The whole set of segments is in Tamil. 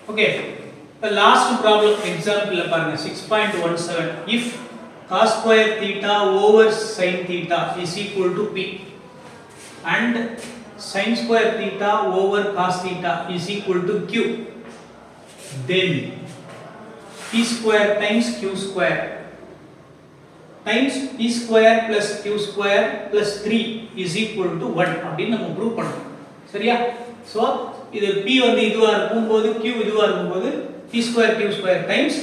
Okay, the last problem example பாருங்க 6.17 if cos square theta over sin theta is equal to p and sin square theta over cos theta is equal to q, then p square times q square times p square plus q square plus 3 is equal to 1 அப்படின்னு நம்ம ப்ரூவ் பண்ணணும். சரியா? சோ இது p வந்து இதுவா இருக்கும்போது q இதுவா இருக்கும்போது p square q square times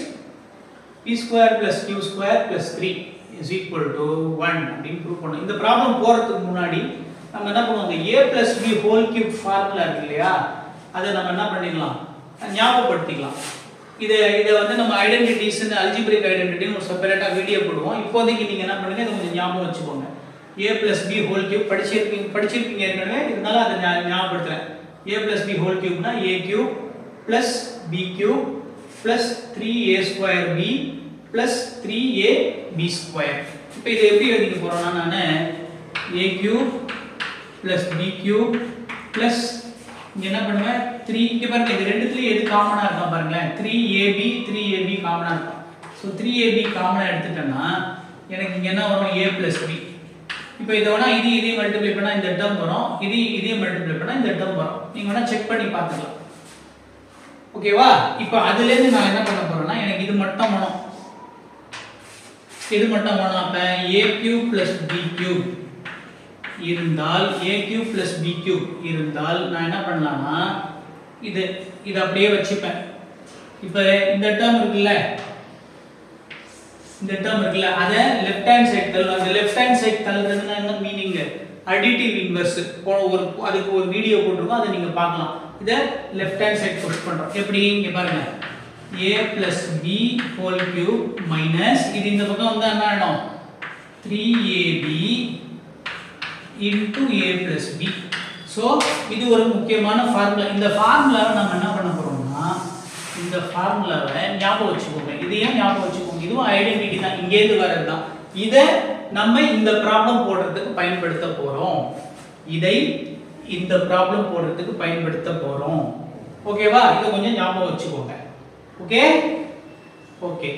p square plus q square plus 3 is equal to 1 அப்படின்னு ப்ரூவ் பண்ணணும். இந்த ப்ராப்ளம் போறதுக்கு முன்னாடி நம்ம என்ன பண்ணுவோம், a plus b whole cube formula இருக்கு இல்லையா, அதை நம்ம என்ன பண்ணிடலாம், ஞாபகப்படுத்திக்கலாம். இத வந்து நம்ம ஐடென்டிட்டிஸ் and அல்ஜிப்ரிக் ஐடென்டிட்டின்னு ஒரு செப்பரேட்டா வீடியோ போடுவோம். இப்போதைக்கு நீங்க என்ன பண்ணுங்க, இத கொஞ்சம் ஞாபகம் வச்சுக்கோங்க. a plus b whole cube படிச்சிருப்பீங்க ஏற்கனவே, இருந்தாலும் அதை ஞாபகப்படுத்துறேன். a plus b whole cube னா a cube plus b cube plus 3a square b plus 3ab square. இப்போ இதை எப்படி எழுதிக்க போறோம்னா, நானு a cube plus b cube plus இங்க என்ன பண்ணுவேன் 3, இங்க பாருங்க இது ரெண்டுத்துலயும் எது காமனா இருக்கா பாருங்க, 3ab காமனா இருக்கும். சோ 3ab காமனா எடுத்துட்டேன்னா எனக்கு இங்க என்ன வரும், a plus b. இப்போ இத வேணா இதையும் மல்டிப்ளை பண்ணா இந்த டேர்ம் வரும், இதையும் மல்டிப்ளை பண்ணா இந்த டேர்ம் வரும். நீங்க வேணா செக் பண்ணி பார்த்துக்கலாம். ஓகேவா? இப்போ அதுல இருந்து நான் என்ன பண்ண போறேன்னா, எனக்கு இது மட்டும் வேணும். இது மட்டும் வேணும். அப்ப a cube plus b cube இருந்தால் a cube plus b cube இருந்தால் நான் என்ன பண்ணலாம்னா, இது அப்படியே வச்சுப்பேன். இப்போ இந்த டேர்ம் இருக்குல்ல, அத லெஃப்ட் ஹேண்ட் சைடு தள்ளணும். அந்த லெஃப்ட் ஹேண்ட் சைடு தள்ளுறதுன்னா என்ன மீனிங், அடிட்டிவ் இன்வெர்ஸ். அதுக்கு ஒரு வீடியோ போட்டுருக்கோம், அதை நீங்க பார்க்கலாம். இத லெஃப்ட் ஹேண்ட் சைடு புஷ் பண்றோம். எப்படி இங்க பாருங்க, a plus b whole cube minus இது இந்த பக்கம் வந்தா என்ன ஆகும், 3ab into a plus b. So இது ஒரு முக்கியமான ஃபார்முலா. இந்த ஃபார்முலாவை நம்ம என்ன பண்ண போறோம்னா, இந்த ஃபார்முலாவை ஞாபகம் வச்சுக்கோங்க. இதையும் ஞாபகம் வச்சுக்கோங்க. இதுவும் ஐடென்டிட்டி தான், இங்க இருந்து வரது தான். இத நம்ம இந்த ப்ராப்ளம் போடுறதுக்கு பயன்படுத்த போறோம். இதை இந்த ப்ராப்ளம் போடுறதுக்கு பயன்படுத்த போறோம். ஓகேவா? இத கொஞ்சம் ஞாபகம் வச்சுக்கோங்க. ஓகே ஓகே,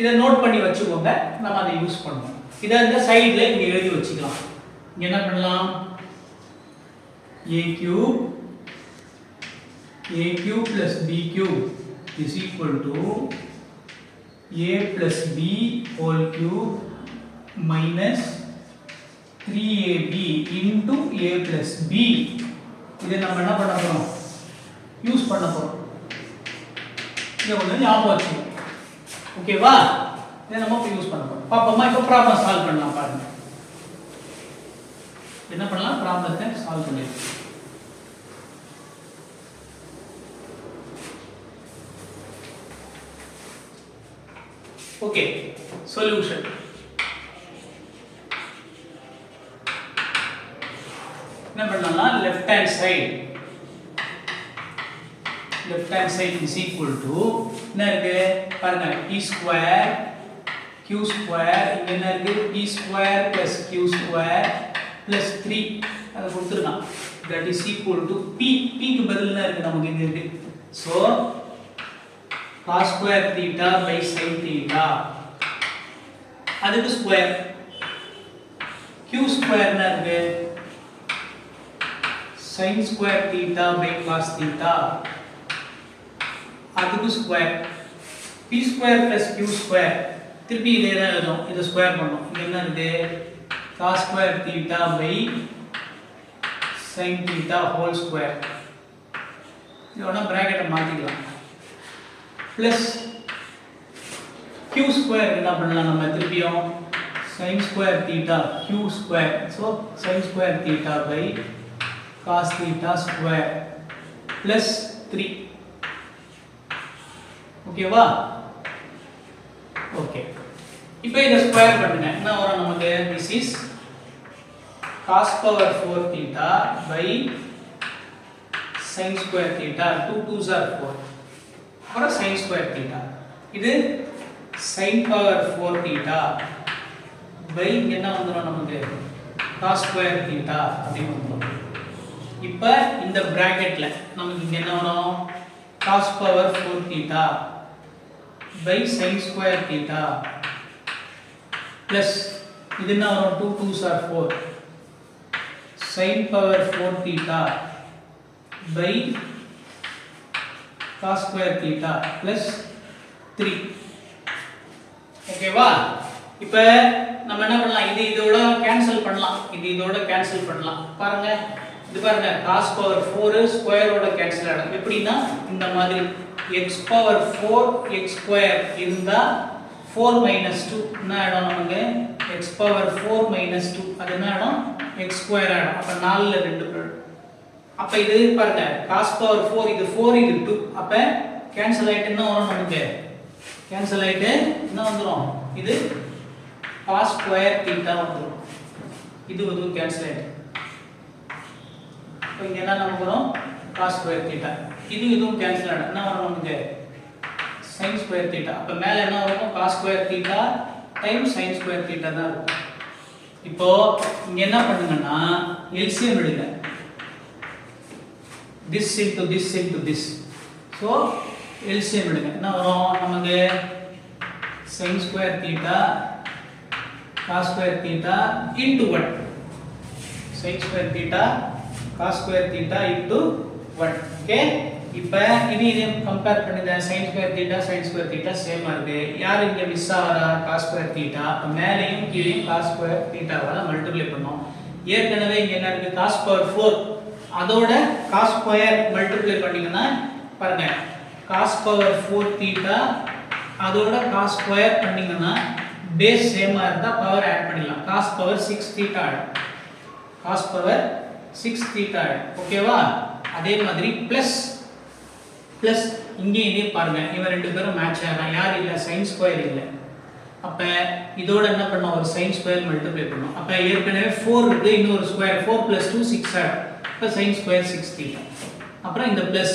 இத நோட் பண்ணி வச்சுக்கோங்க. நம்ம அதை யூஸ் பண்ணுவோம். இத இந்த சைடுல இங்க எழுதி வச்சுக்கலாம். இங்க என்ன பண்ணலாம், a cube plus b cube is equal to a plus b whole cube minus 3ab into a plus b. இதை நம்ம என்ன பண்ண போறோம், யூஸ் பண்ண போறோம். இதை கொஞ்சம் ஞாபகம் வச்சுக்கோங்க. ஓகேவா? இதை நம்ம இப்போ யூஸ் பண்ண போறோம். பாப்போமா? இப்போ ப்ராப்ளம் சால்வ் பண்ணலாம். பாருங்க என்ன பண்ணலாம், ப்ராப்ளத்தை சால்வ் பண்ணிடலாம். Okay, solution. என்ன பண்ணலாம்னா, left hand side is equal to என்ன இருக்கு பாருங்க, p ஸ்கொயர் q ஸ்கொயர், இங்க என்ன இருக்கு p square plus q square plus 3 அத கொடுத்துறலாம். that is equal to p க்கு பதிலா இருக்கு நமக்கு இங்க இருக்கு. so cos square theta by sin theta அதுக்கு ஸ்கொயர், q ஸ்கொயர் என்ன இருக்கு sin square theta by cos theta அதுக்கு square, p square plus q square திருப்பி இதே தான் எழுதும். இத ஸ்கொயர் பண்ணோம். இங்க என்ன இருக்கு, cos square theta by sin theta whole square. இதோட பிராக்கெட்டை மாத்திக்கலாம். plus q ஸ்கொயர் என்ன பண்ணலாம், நம்ம திருப்பியும் sin square theta q square. so sin square theta by cos theta square plus 3. ஓகேவா? ஓகே, இப்போ இத ஸ்கொயர் பண்ணுங்க. என்ன வரும் நமக்கு, this is cos power 4 theta by sin square theta. 2 2s are 4 அப்புறம் sin square theta. இது sin power 4 theta by என்ன வந்துரும் நமக்கு, cos square theta அப்படி வந்துரும். இப்போ இந்த பிராக்கெட்ல நமக்கு இங்க என்ன வரும், cos power 4 theta by sin square theta plus இது என்ன வரும் 2 2s are 4 sin power 4 theta by cos square theta plus 3 ஓகேவா இப்போ நம்ம என்ன பண்ணலாம் இது இதோட கேன்சல் பண்ணலாம் இது இதோட கேன்சல் பண்ணலாம் பாருங்க இது பாருங்க cos power 4 ஸ்கொயரோட கேன்சல் ஆகும் எப்படின்னா இந்த மாதிரி x power 4 x square இருந்தா 4 minus 2 என்ன ஆகும் நமக்கு x power 4 minus 2 அது என்ன ஆகும் x square ஆகும் அப்ப 4 ல 2 போடும் அப்ப இது பாருங்க cos power 4 இது 4 இது 2 அப்ப கேன்சல் ஆயிட்டு என்ன வரும் நமக்கு கேன்சல் ஆயிட்டு என்ன வந்துரும் இது cos square theta வந்துரும் இது வந்து கேன்சல் ஆயிட்டு இப்போ இங்க என்ன நமக்கு வரும் cos square theta இது இதுவும் கேன்சல் ஆயிடும் என்ன வரும் நமக்கு sin square theta அப்ப மேல என்ன வரும் cos square theta times sin square theta தான் இருக்கும் இப்போ இங்க என்ன பண்ணுங்கன்னா LCM எடுங்க this into this so LCM எடுங்க என்ன வரும் நமக்கு sin square theta cos square theta into 1 sin square theta cos square theta into 1 okay இப்போ இது கம்பேர் பண்ணுங்க sin square theta சேமா இருக்கு யார் இங்க மிஸ் ஆவறா cos square theta அப்ப மேலேயும் கீழேயும் cos square theta வால மல்டிப்ளை பண்ணோம் ஏற்கனவே இங்க என்ன இருக்கு cos power 4 அதோட cos square மல்டிப்ளை பண்ணீங்கனா பாருங்க cos power 4 theta அதோட cos square பண்ணீங்கனா பேஸ் சேமா இருந்தா பவர் ஆட் பண்ணிடலாம் cos power 6 theta cos power 6 theta ஓகேவா அதே மாதிரி பிளஸ் இங்கே இதே பாருங்க இவங்க ரெண்டு பேரும் மேட்ச் ஆகலாம் யார் இல்ல sin square இல்ல அப்ப இதோட என்ன பண்ணோம் ஒரு sin square மல்டிப்ளை பண்ணோம் அப்ப ஏற்கனவே 4 இருக்கு இன்னொரு ஸ்கொயர் 4 2 6 அப்ப sin square 6 theta அப்புறம் இந்த பிளஸ்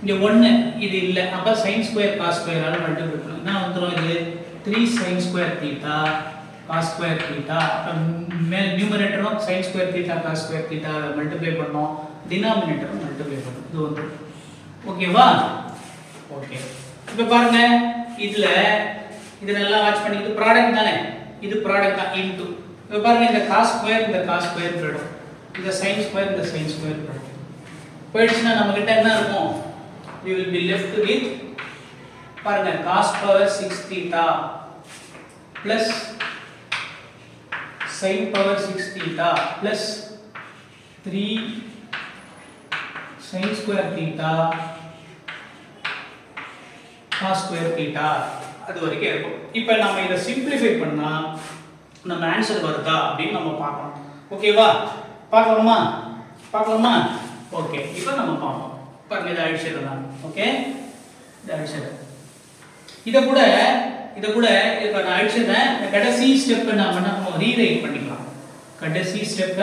இங்க 1 இது இல்ல அப்ப sin square cos square ஆல மல்டிப்ளை பண்ணோம் என்ன வந்துரும் இது 3 sin square theta cos square theta அப்ப நியூமரேட்டரும் sin square theta cos square theta multiply பண்ணோம் டினாமினேட்டரும் மல்டிப்ளை பண்ணோம் இது வந்து ஓகேவா ஓகே இப்போ பாருங்க இதுல இது நல்லா வாட்ச் பண்ணி இது ப்ராடக்ட் தானே இது ப்ராடக்ட் தான் இன்டு இப்போ பாருங்க இந்த cos ஸ்கொயர் ப்ராடக்ட் இந்த sin ஸ்கொயர் ப்ராடக்ட் போயிடுச்சுனா நம்ம கிட்ட என்ன இருக்கும் we will be left with பாருங்க cos power 6 theta plus sin power 6 theta plus 3 sin square theta cos square theta அது வரைக்கும் இருக்கும் இப்போ நாம இத சிம்பிளிஃபை பண்ணா நம்ம ஆன்சர் வருதா அப்படி நம்ம பார்க்கணும் ஓகேவா பார்க்கலாமா ஓகே இப்போ நம்ம பார்ப்போம் பாருங்க இத அழிச்சிடலாம் ஓகே இத அழிச்சிடலாம் இத கூட இப்ப நான் அழிச்சதேன் கடைசி ஸ்டெப் நாம ரீரைட் பண்ணிக்கலாம் கடைசி ஸ்டெப்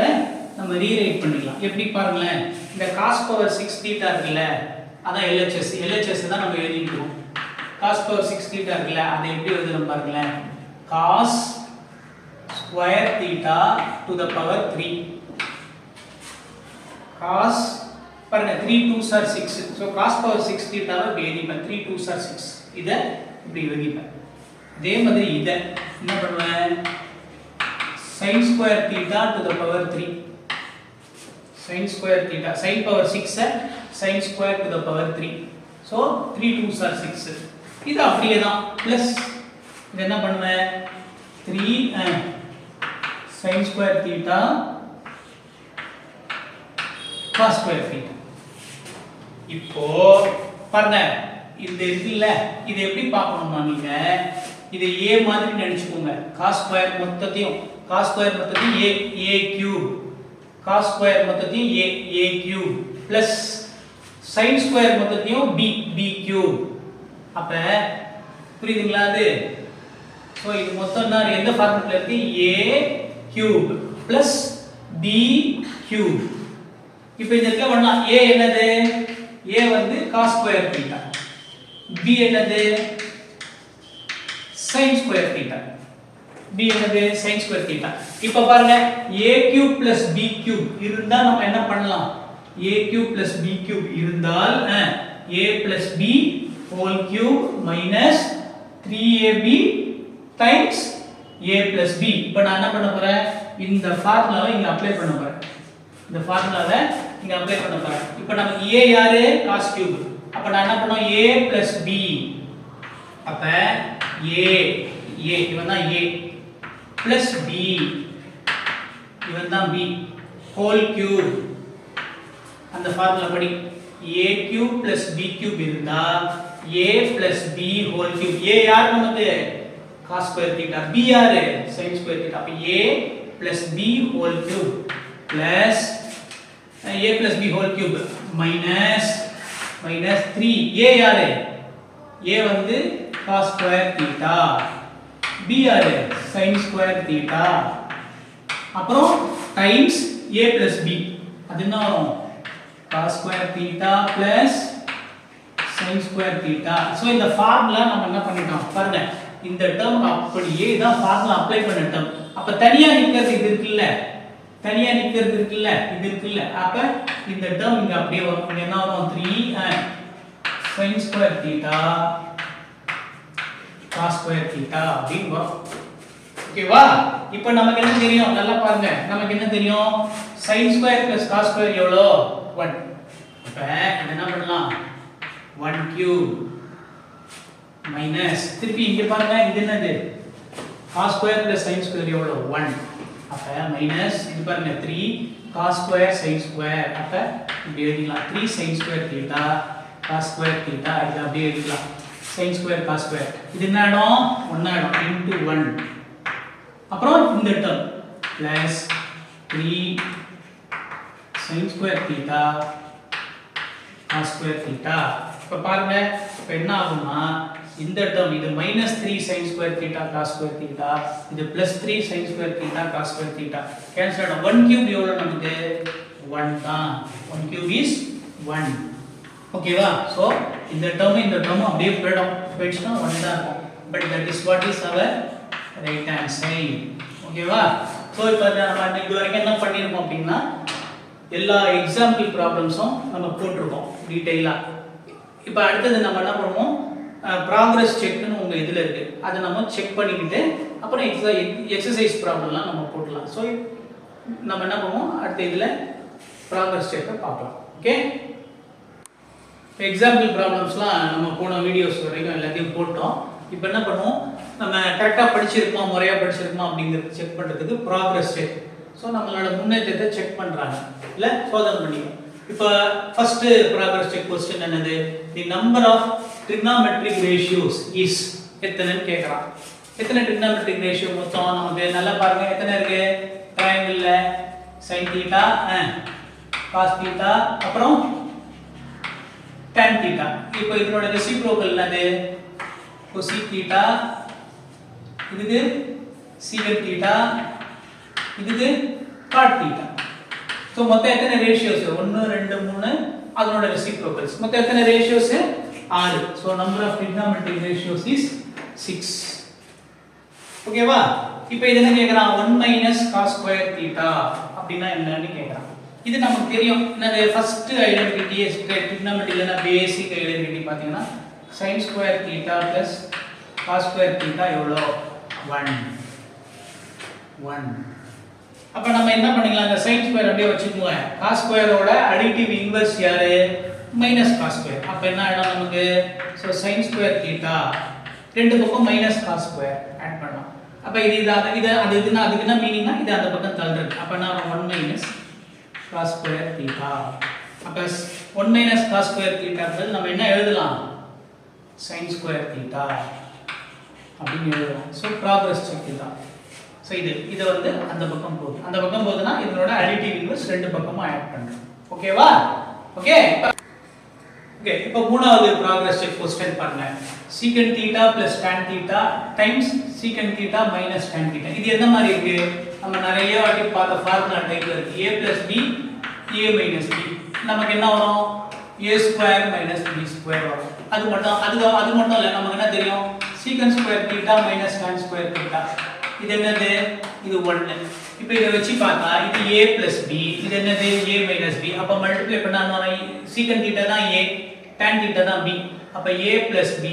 நம்ம ரீரைட் பண்ணிக்கலாம் எப்படி பாருங்களேன் இந்த cos power 6 theta இருக்குல அதான் LHS தான் நம்ம எழுதிக்கிறோம் cos power 6 theta இருக்குல அதை எப்படி எழுதுறோம் பாருங்களேன் cos square theta to the power 3 cos பாருங்க 3 2s are 6 so cos power 6 theta வை இப்படி எழுதிப்பேன் 3 2s are 6 இத இப்படி எழுதிப்பேன் அதே மாதிரி இத என்ன பண்ணுவேன் sin square theta to the power 3 sin square theta sin power 6 sin square to the power 3 so 3 2s are 6 இது அப்படியே தான் பிளஸ் இது என்ன பண்ணுவேன் 3 sin square theta cos square theta இப்போ பாருங்க இந்த இருக்குல்ல இது எப்படி பார்க்கணும்னா நீங்க இதை a மாதிரி நினைச்சுக்கோங்க cos square மொத்தத்தையும் a cube cos square மொத்தத்தையும் a cube plus sin square மொத்தத்தையும் b cube அப்ப புரியுதுங்களா அது சோ இது மொத்தம் நான் எந்த ஃபார்முலால இருக்கு a cube plus b cube இப்போ இந்த இடத்துல பண்ணலாம் a என்னது a வந்து cos square theta b என்னது sin square theta b என்னது sin square theta இப்போ பாருங்க a cube plus b cube இருந்தா நம்ம என்ன பண்ணலாம் a cube plus b cube இருந்தால் a plus b whole cube minus 3ab times a plus b. இப்போ நான் என்ன பண்ண போறேன், இந்த ஃபார்முலாவை இங்க அப்ளை பண்ண போறேன். இந்த ஃபார்முலாவை இங்க அப்ளை பண்ண போறேன். இப்போ நமக்கு a யாரு, cos cube. அப்ப நான் என்ன பண்ணுவேன், a plus b. அப்ப a இவன் தான் a plus b இவன் தான் b whole cube. அந்த ஃபார்முலா படி a cube plus b cube இருந்தா a plus b whole cube. a யார் நமக்கு cos square theta, b யாரு sin square theta. அப்ப a plus b whole cube plus a plus b whole cube minus 3. a யாரு, a வந்து cos square theta, b யாரு sin square theta. அப்புறம் times a plus b, அது என்ன வரும் cos square theta plus sin square theta. So இந்த ஃபார்முலா நம்ம என்ன பண்ணிட்டோம் பாருங்க, இந்த டேர்ம் அப்படியே தான் ஃபார்முலா அப்ளை பண்ண டேர்ம். அப்ப தனியா நிக்கிறது இது இருக்குல்ல, இது இருக்குல்ல. அப்ப இந்த டேர்ம் இங்க அப்படியே வரும். இங்க என்ன வரும், 3 sin square theta cos square theta அப்படினு வரும். ஓகேவா? இப்போ நமக்கு என்ன தெரியும், நல்லா பாருங்க. நமக்கு என்ன தெரியும், sin square plus cos square எவ்வளோ 1. அப்ப இத என்ன பண்ணலாம், 1 cube minus திருப்பி இங்க பாருங்க, இது என்னது cos square plus sin square எவ்வளோ 1. அப்ப minus இது பாருங்க 3 cos square sin square. அப்ப இப்படி எழுதிக்கலாம் 3 sin square theta cos square theta. இது அப்படியே எழுதிக்கலாம் sin square cos square. இது என்ன ஆகும், 1 ஆகும் into 1. அப்புறம் இந்த term plus 3 sin square theta cos square theta. இப்ப பாருங்க, இப்ப என்ன ஆகும்னா இந்த டேர்ம் இது -3 sin square theta cos square theta, இது +3 sin square theta cos square theta cancel ஆகும். 1 cube எவ்வளவு நமக்கு 1 தான். 1 cube is 1. ஓகேவா? சோ இந்த டேர்ம் அப்படியே போயிடுச்சுனா 1 தான் இருக்கும். But that is what is our right hand side. ஓகேவா? சோ இப்போ நம்ம இது வரைக்கும் என்ன பண்ணிருக்கோம் அப்படினா எல்லா எக்ஸாம்பிள் ப்ராப்ளம்ஸும் நம்ம போட்டுருக்கோம் டீடைலா. இப்போ அடுத்து நம்ம என்ன பண்ணுவோம், progress செக்னு உங்க இதுல இருக்கு, அதை நம்ம செக் பண்ணிக்கிட்டு அப்புறம் எக்ஸசைஸ் ப்ராப்ளம்லாம் நம்ம போடலாம். ஸோ நம்ம என்ன பண்ணுவோம், அடுத்த இதுல progress செக்கை பார்க்கலாம். ஓகே, எக்ஸாம்பிள் ப்ராப்ளம்ஸ்லாம் நம்ம போன வீடியோஸ் வரைக்கும் எல்லாத்தையும் போட்டோம். இப்போ என்ன பண்ணுவோம், நம்ம கரெக்டாக படிச்சிருக்கோமா முறையாக படிச்சிருக்கோமா அப்படிங்கிறது செக் பண்ணுறதுக்கு ப்ராக்ரஸ் செக். ஸோ நம்மளோட முன்னேற்றத்தை செக் பண்ணுறாங்க, இல்லை சோதனை பண்ணிக்கணும். இப்போ ஃபர்ஸ்ட் ப்ராக்ரஸ் செக் கொஸ்டின் என்னது, the number of trigonometric ratios is எத்தனைன்னு கேட்குறான். எத்தனை ட்ரிக்னாமெட்ரிக் ரேஷியோ மொத்தம் நமக்கு நல்லா பாருங்க, எத்தனை இருக்கு ட்ரையாங்கிளில் sin θ cos θ அப்புறம் tan θ. இப்போ இதனோட ரெசிப்ரோக்கல் என்னது, cosec θ, இதுக்கு secant θ, இதுக்கு cot θ. சோ மொத்தம் எத்தனை ரேஷியோஸ் 1 2 3 அதனோட ரெசிப்ரோக்கல்ஸ் மொத்தம் எத்தனை ratios 6. So number of trigonometric ratios is 6. ஓகேவா? இப்போ இது என்ன கேக்குறான், 1 cos square θ அப்படினா என்னன்னு கேக்குறான். இது நமக்கு தெரியும், என்னது ஃபர்ஸ்ட் ஐடென்டிட்டி ட்ரிக்னாமெட்ரிக்ல பேசிக் ஐடென்டிட்டி பாத்தீங்கன்னா sin square θ plus cos square θ எவ்வளோ 1. அப்ப நம்ம என்ன பண்ணிக்கலாம், அந்த sin square அப்படியே வச்சுக்குவோம். cos square ஓட அடிட்டிவ் இன்வெர்ஸ் யாரு -cos square. அப்ப என்ன ஆயிடும் நமக்கு, சோ sin square θ ரெண்டு பக்கம் cos square ஆட் பண்ணலாம். அப்ப இது அதுக்குன்னா மீனிங்னா இது அந்த பக்கம் தள்ளுறது. அப்ப நான் 1 cos square θ. அப்ப 1 cos square θ நம்ம என்ன எழுதலாம், sin square θ அப்படின்னு எழுதலாம். சோ ப்ராக்ரஸ் செக் தான். சோ இது வந்து அந்த பக்கம் போகுதுன்னா இதனோட அடிட்டிவ் இன்வெர்ஸ் ரெண்டு பக்கமும் ஆட் பண்றோம். ஓகேவா? ஓகே, இப்போ மூணாவது ப்ராக்ரஸ் செக் क्वेश्चन பாருங்க. secant θ plus tan θ times secant θ minus tan θ. இது என்ன மாதிரி இருக்கு, நம்ம நிறைய வாட்டி பார்த்த ஃபார்முலா டைப்ல இருக்கு. a plus b a minus b நமக்கு என்ன வரும், a square minus b square வரும். அது மட்டும் இல்ல, நமக்கு என்ன தெரியும், secant square θ minus tan square θ. இது என்னது, இது 1. இப்போ இத வச்சு பார்த்தா இது a plus b, இது என்னது a minus b. அப்ப மல்டிப்ளை பண்ணா secant θ தான் a, tan theta தான் b. அப்ப a plus b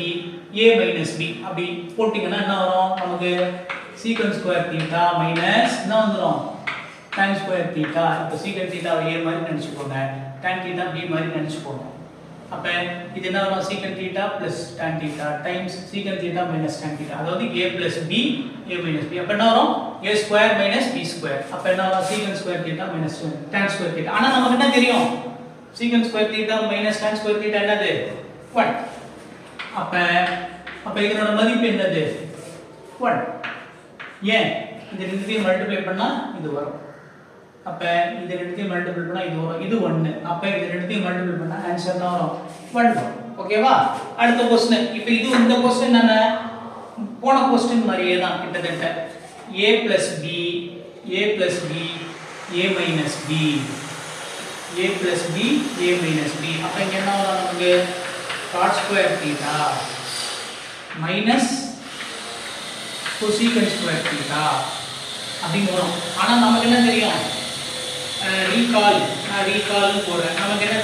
a minus b அப்படி போட்டீங்கன்னா என்ன வரும் நமக்கு secant square theta minus என்ன வந்துரும் tan square theta. இப்ப secant theta வை a மாதிரி நினைச்சுக்கோங்க, tan theta b மாதிரி நினைச்சுக்கோங்க. அப்ப இது என்ன வரும் secant theta plus tan theta times secant theta minus tan theta, அதாவது a plus b a minus b. அப்ப என்ன வரும் a square minus b square. அப்ப என்ன வரும் secant square theta minus tan square theta. ஆனா நமக்கு என்ன தெரியும் secant square theta minus tan square theta என்னது 1. அப்ப இதனோட மதிப்பு என்னது 1. ஏன் இது ரெண்டுத்தையும் மல்டிப்ளை பண்ணா இது வரும். அப்ப இது ரெண்டுத்தையும் மல்டிப்ளை பண்ணா இது வரும், இது 1. அப்ப இது ரெண்டுத்தையும் மல்டிப்ளை பண்ணா ஆன்சர் என்ன வரும் 1 வரும். ஓகேவா? அடுத்த क्वेश्चन. இப்போ இது இந்த क्वेश्चन என்ன போன क्वेश्चन மாதிரியே தான் கிட்டத்தட்ட a plus b a plus b a minus b a plus b a minus b. அப்ப இங்க என்ன வரும் நமக்கு cot square theta minus cosecant square theta அப்படிங்க வரும். ஆனா நமக்கு என்ன தெரியும் ரீகால் போறேன். நமக்கு என்ன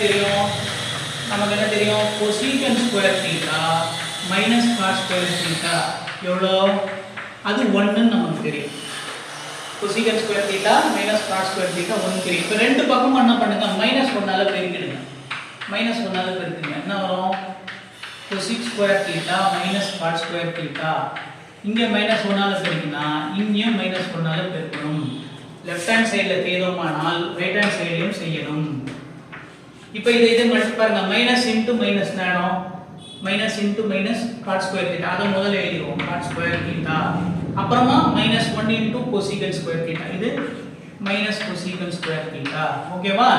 தெரியும் cosecant square theta minus cot square theta எவ்வளோ அது 1 ன்னு நமக்கு தெரியும். cosecant square theta minus cot square theta 1 தெரியும். இப்போ ரெண்டு பக்கம் என்ன பண்ணுங்க -1 ஆல பெருக்கிடுங்க. -1 ஆல பெருக்குங்க என்ன வரும் cosec square theta minus cot square theta. இங்க -1 ஆல பெருக்கினா இங்கேயும் -1 ஆல பெருக்கணும். லெஃப்ட் ஹேண்ட் சைடுல செய்தோமானால் ரைட் ஹேண்ட் சைடுலயும் செய்யணும். இப்போ இதை மல்டிப்ளை பாருங்க மைனஸ் இன்டு மைனஸ் நானோ minus into minus cot square theta. அத முதல்ல எழுதிடுவோம் cot square theta. அப்புறமா -1 இன்டு cosecant square theta. இது minus cosecant square theta. ஓகேவா?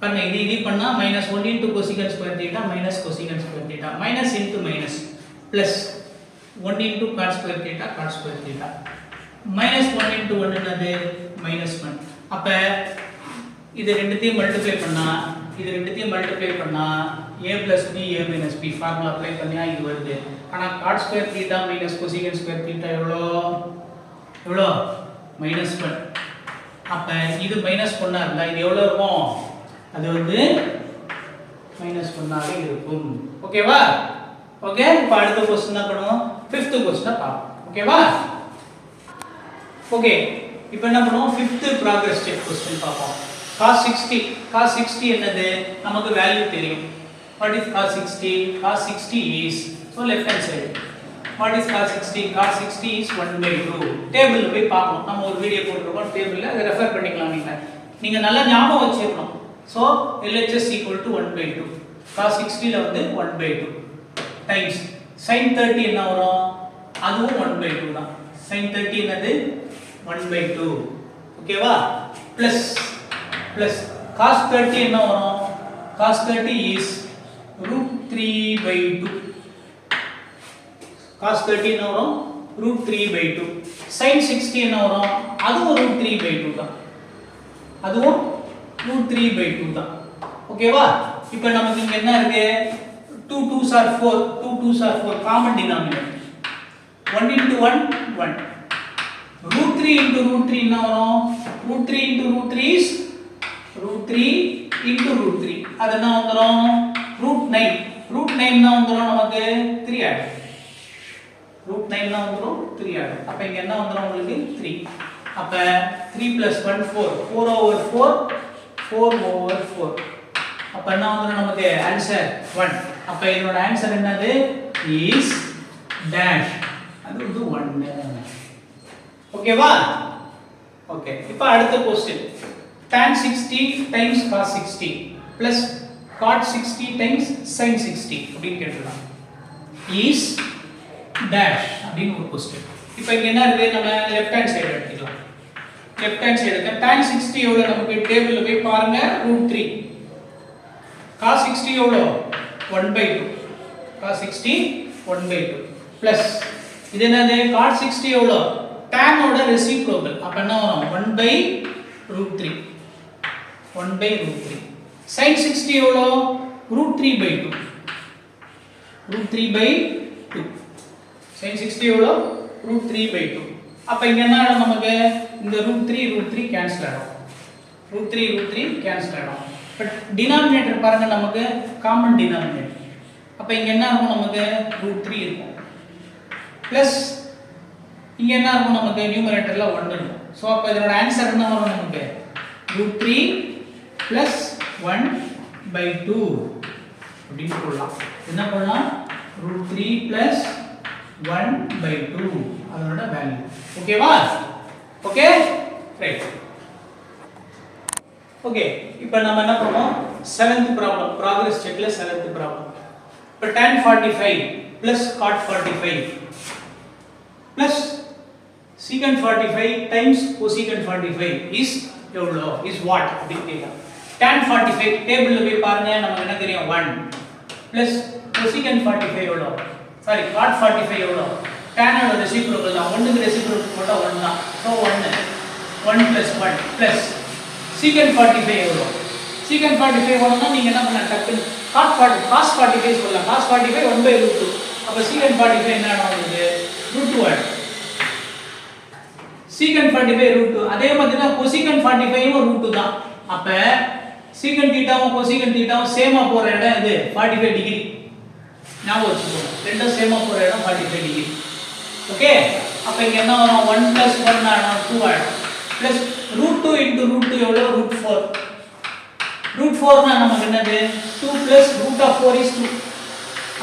பண்ண இது பண்ணா -1 into cosecant square theta minus cosecant square theta minus into minus plus 1 into cot square theta cot square theta -1 into 1 என்னது -1. அப்ப இது ரெண்டுத்தையும் மல்டிப்ளை பண்ணா a plus b a minus b formula apply பண்ணியா இது வருது. ஆனா cot square theta minus cosecant square theta எவ்வளோ -1. அப்ப இது -1 ஆ இருந்தா இது எவ்வளவு இருக்கும் அது வந்து -1 ஆக இருக்கும். ஓகேவா? ஓகே இப்போ அடுத்த क्वेश्चन என்ன பண்ணுவோம் 5th क्वेश्चन பார்ப்போம். ஓகேவா? ஓகே இப்போ என்ன பண்ணுவோம் 5th progress step क्वेश्चन பார்ப்போம். cos 60 என்னது நமக்கு வேல்யூ தெரியும். what is cos 60? cos 60 is so left hand side. what is cos 60? cos 60 is 1/2. டேபிள்ல போய் பார்க்கணும். நம்ம ஒரு வீடியோ போட்டுருக்கோம் டேபிள்ல அதை ரெஃபர் பண்ணிக்கலாம். நீங்க நல்லா ஞாபகம் வச்சிரணும். so LHS equal to 1/2. cos 60 ல வந்து 1/2 times sin 30 என்ன வரும் அதுவும் 1/2 தான். sin 30 என்னது 1/2. ஓகேவா? plus cos 30 என்ன வரும் cos 30 is √3/2. cos 30 என்ன வரும் √3/2. sin 60 என்ன வரும் அதுவும் √3/2 தான். அதுவும் √3/2 தான். ஓகேவா? இப்போ நமக்கு இங்க என்ன இருக்கு 2 2s are 4 common denominator 1 into 1 1 √3 into √3 என்ன வரும் √3 into √3 is √3 into √3 அது என்ன வந்துரும் √9 என்ன வந்துரும் நமக்கு 3 ஆகும். √9 என்ன வந்துரும் 3 ஆகும். அப்ப இங்க என்ன வந்துரும் உங்களுக்கு 3. அப்ப 3 + 1 4 அப்ப என்ன வந்துரும் நமக்கு ஆன்சர் 1. அப்ப இதோட ஆன்சர் என்னது இஸ் டேஷ் அது வந்து 1. ஓகேவா? ஓகே இப்போ அடுத்த question tan 60 times cos 60 plus cot 60 times sin 60 அப்படி கேட்கலாம். இஸ் டேஷ் அப்படின ஒரு क्वेश्चन. இப்போ இங்க என்ன இருக்கு நம்ம லெஃப்ட் ஹேண்ட் சைடு எடுத்துக்கலாம். லெஃப்ட் ஹேண்ட் சைடு எடுக்க tan 60 எவ்வளவு நமக்கு டேபிள்ல போய் பாருங்க √3. cos 60 எவ்வளவு 1/2. cos 60 1/2 plus இது என்னது cot 60 எவ்வளவு tan ஓட ரெசிப்ரோக்கல். அப்ப என்ன வரும் 1/√3. sin 60 எவ்வளவு √3/2. sin 60 எவ்வளவு √3/2. அப்ப இங்க என்ன நமக்கு இந்த √3 கேன்சல் ஆகும். √3 கேன்சல் ஆகும். பட் டினாமினேட்டர் பாருங்க நமக்கு காமன் டினாமினேட்டர். அப்ப இங்க என்ன இருக்கும் நமக்கு √3 இருக்கும். பிளஸ் இங்க என்ன இருக்கும் நமக்கு நியூமரேட்டர்ல 1 இருக்கும். சோ அப்ப இதோட ஆன்சர் என்ன வரும் நமக்கு √3 plus 1/2 அப்படினு போடலாம். என்ன போடலாம் √3 plus 1/2 அதோட வேல்யூ. ஓகேவா? Okay right. ஓகே இப்போ நாம என்ன பண்ணுவோம் 7th ப்ராப்ளம் ப்ராக்ரஸ் செக்ல 7th ப்ராப்ளம். இப்போ tan 45 plus cot 45 plus secant 45 times cosecant 45 is எவ்வளோ is what அப்படி கேட்கலாம். tan 45 டேபிள்ல போய் பாருங்க நமக்கு என்ன தெரியும் 1 plus cosecant 45 எவ்வளோ சாரி cot 45 எவ்வளோ tan ஓட ரெசிப்ரோக்கல் தான் 1 க்கு ரெசிப்ரோக்கல் போட்டா 1 தான். சோ 1 plus 1 plus secant 45 எவ்வளோ secant 45 வரணும்னா நீங்க என்ன பண்ணலாம் டக்குன்னு cos 45 சொல்லலாம். cos 45 1/√2 அப்ப secant 45 என்ன ஆகுது √2 secant 45 √2 அதே மாதிரி தான் cosecant 45 ம் √2 தான். அப்ப secant தீட்டாவும் cosecant தீட்டாவும் சேமா போற இடம் இது 45 டிகிரி. ஞாபகம் வச்சுக்கோங்க ரெண்டும் சேமா போற இடம் 45 டிகிரி. ஓகே அப்ப இங்க என்ன வரும் 1 plus 1 ஆனா 2 ஆயிடும். plus √2 into √2 எவ்வளவு √4 √4 னா நமக்கு என்னது 2 plus √4 is 2.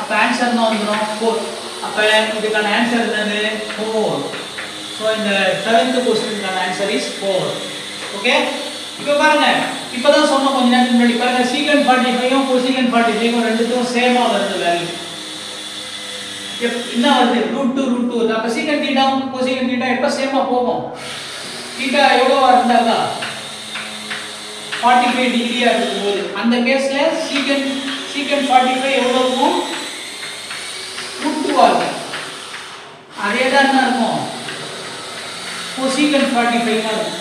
அப்ப ஆன்சர் என்ன வந்துரும் 4. அப்ப இதுக்கான ஆன்சர் என்னது 4. சோ இந்த 7th क्वेश्चनக்கான ஆன்சர் இஸ் 4. ஓகே இப்போ பாருங்க இப்போதான் சொன்ன கொஞ்ச நேரத்துக்கு முன்னாடி பாருங்க secant 45 ம் cosecant 45 ம் ரெண்டுத்தும் சேமா வருது வேல்யூ. என்ன வருது √2 அப்ப secant தீட்டாவும் cosecant தீட்டா எப்ப சேமா போகும் தீட்டா எவ்வளவு இருந்தாங்க 45 டிகிரியா இருக்கும்போது அந்த கேஸ்ல secant 45 எவ்வளவு இருக்கும் √2 ஆகும். அதே தான் என்ன இருக்கும் cosecant 45 ஆகும்.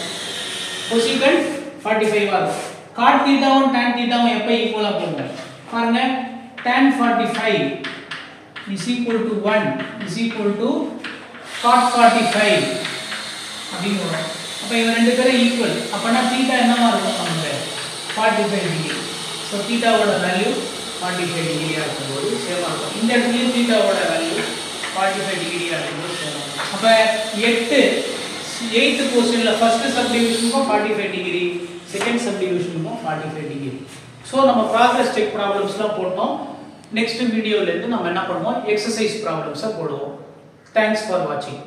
cosecant 45 ஆகும். cot தீட்டாவும் tan தீட்டாவும் எப்ப ஈக்குவலா போகும் பாருங்க tan 45 is equal to 1 is equal to cot 45 அப்படினு வரும். அப்ப இவங்க ரெண்டு பேரும் ஈக்குவல். அப்பனா தீட்டா என்னவா இருக்கும் நமக்கு 45 டிகிரி. சோ தீட்டாவோட வேல்யூ 45 டிகிரியா இருக்கும்போது சேமா இருக்கும். இந்த இடத்துலயும் தீட்டாவோட வேல்யூ 45 டிகிரியா இருக்கும்போது சேமா இருக்கும். அப்ப 8th क्वेश्चनல ஃபர்ஸ்ட் சப்டிவிஷனுக்கும் 45 டிகிரி செகண்ட் சப்டிவிஷனுக்கும் 45 டிகிரி. சோ நம்ம ப்ராக்ரஸ் செக் ப்ராப்ளம்ஸ்லாம் போட்டோம். நெக்ஸ்ட் வீடியோல இருந்து நம்ம என்ன பண்ணுவோம் எக்சர்சைஸ் ப்ராப்ளம்ஸை போடுவோம். தேங்க்ஸ் ஃபார் வாட்சிங்.